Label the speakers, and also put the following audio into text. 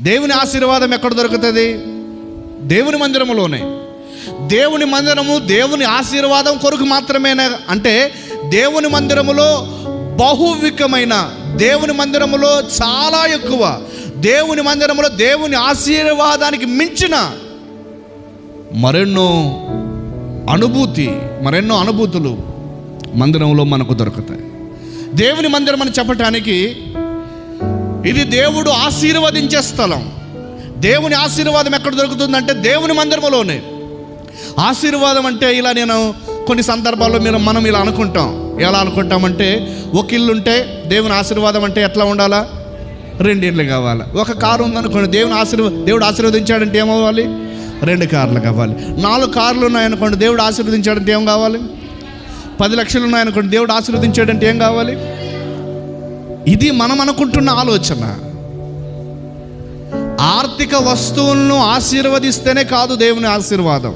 Speaker 1: దేవుని ఆశీర్వాదం ఎక్కడ దొరుకుతుంది? దేవుని మందిరములోనే. దేవుని మందిరము దేవుని ఆశీర్వాదం కొరకు మాత్రమేనా అంటే, దేవుని మందిరములో బహువికమైన, దేవుని మందిరములో చాలా ఎక్కువ, దేవుని మందిరములో దేవుని ఆశీర్వాదానికి మించిన మరెన్నో అనుభూతులు మందిరంలో మనకు దొరుకుతాయి. దేవుని మందిరం అని చెప్పటానికి ఇది దేవుడు ఆశీర్వదించే స్థలం. దేవుని ఆశీర్వాదం ఎక్కడ దొరుకుతుందంటే దేవుని మందిరములోనే. ఆశీర్వాదం అంటే ఇలా నేను కొన్ని సందర్భాల్లో మనం ఇలా అనుకుంటాం. ఎలా అనుకుంటామంటే, ఒక ఇల్లు ఉంటే దేవుని ఆశీర్వాదం అంటే ఎట్లా ఉండాలా? 2 ఇళ్ళు కావాలి. ఒక కారు ఉందనుకోండి, దేవుడు ఆశీర్వదించాడంటే ఏమవ్వాలి? 2 కార్లు కావాలి. 4 కార్లు ఉన్నాయనుకోండి, దేవుడు ఆశీర్వదించాడంటే ఏం కావాలి? 10 లక్షలు ఉన్నాయనుకోండి, దేవుడు ఆశీర్వదించాడంటే ఏం కావాలి? ఇది మనం అనుకుంటున్న ఆలోచన. ఆర్థిక వస్తువులను ఆశీర్వదిస్తేనే కాదు దేవుని ఆశీర్వాదం.